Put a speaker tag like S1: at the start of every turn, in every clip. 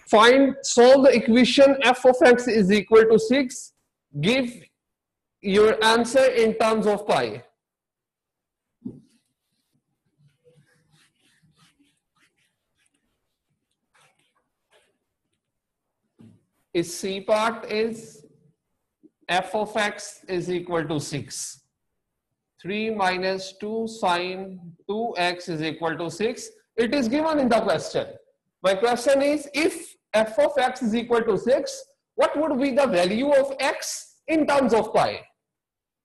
S1: Solve the equation f of x is equal to 6. Give your answer in terms of pi. Its C part is f of x is equal to 6. 3 minus 2 sine 2x is equal to 6. It is given in the question. My question is, if f of x is equal to 6, what would be the value of x in terms of pi?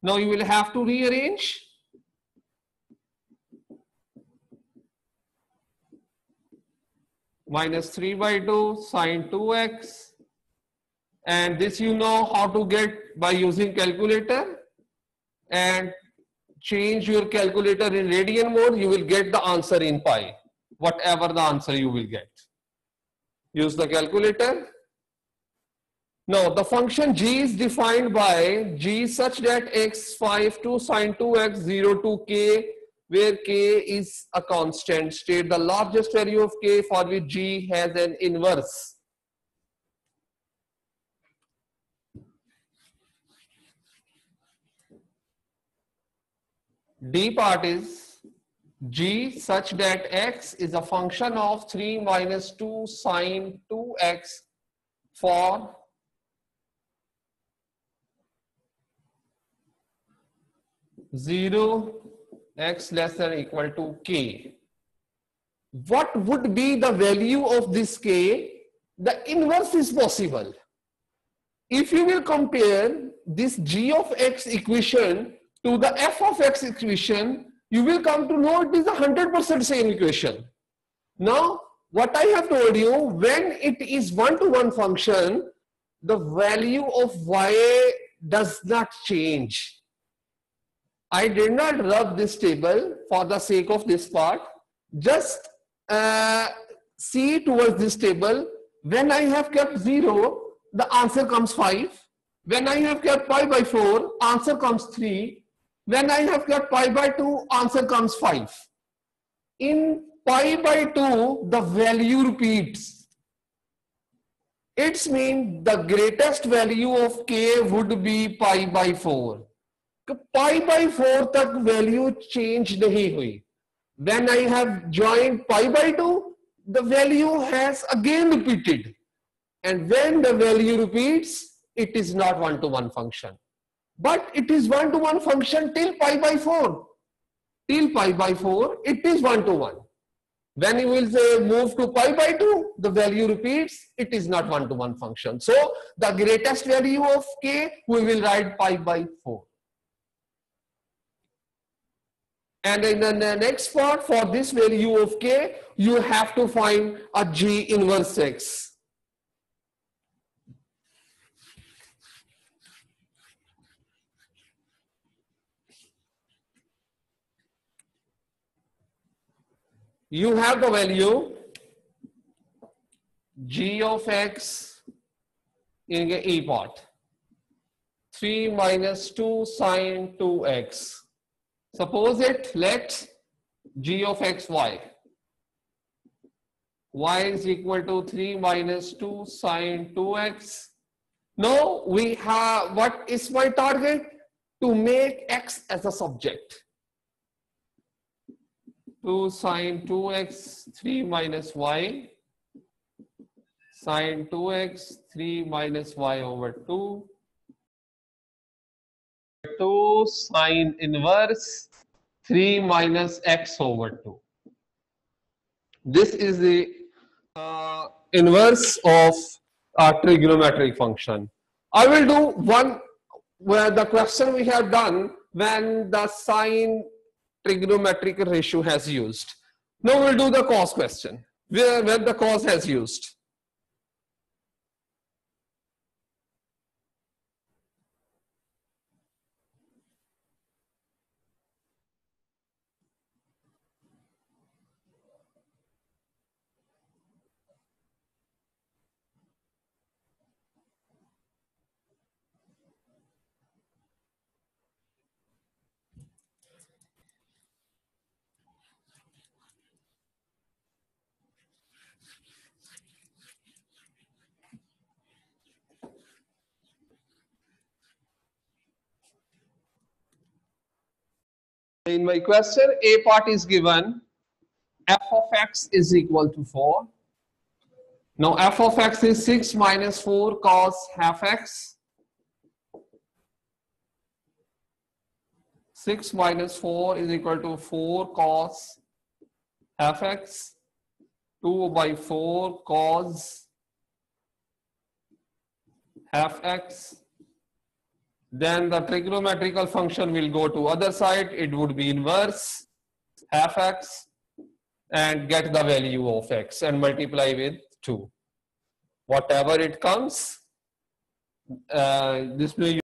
S1: Now you will have to rearrange. Minus 3 by 2 sine 2x. And this you know how to get by using calculator. And change your calculator in radian mode, you will get the answer in pi. Whatever the answer you will get. Use the calculator. Now the function g is defined by g such that x 5 to sine 2x 0 to k, where k is a constant. State the largest value of k for which g has an inverse. D part is g such that x is a function of 3 minus 2 sine 2x for x less than or equal to k. What would be the value of this k? The inverse is possible. If you will compare this g of x equation to the f of x equation, you will come to know it is 100% same equation. Now, what I have told you, when it is one-to-one function, the value of y does not change. I did not rub this table for the sake of this part. Just see towards this table. When I have kept 0, the answer comes 5. When I have kept pi by 4, answer comes 3. When I have kept pi by 2, answer comes 5. In pi by 2, the value repeats. It means the greatest value of k would be pi by 4. Pi by 4 तक value change नहीं हुई. When I have joined pi by 2, the value has again repeated. And when the value repeats, it is not one-to-one function. But it is one-to-one function till pi by 4. Till pi by 4, it is one-to-one. When you will say move to pi by 2, the value repeats, it is not one-to-one function. So the greatest value of k, we will write pi by 4. And in the next part, for this value of k, you have to find a g inverse x. You have the value g of x in the e part. 3 minus 2 sine 2x. Suppose it, let g of x y. Y is equal to 3 minus 2 sine 2x. Now we have, what is my target? To make x as a subject. 2 sine 2x, 3 minus y. Sine 2x, 3 minus y over 2. 2 sine inverse 3 minus x over 2. This is the inverse of a trigonometric function. I will do one where the question we have done when the sine trigonometric ratio has used. Now we'll do the cos question where when the cos has used. In my question, A part is given, f of x is equal to 4. Now f of x is 6 minus 4 cos half x. 6 minus 4 is equal to 4 cos half x. 2 by 4 cos half x. Then the trigonometrical function will go to other side. It would be inverse half x and get the value of x and multiply with 2. Whatever it comes, this may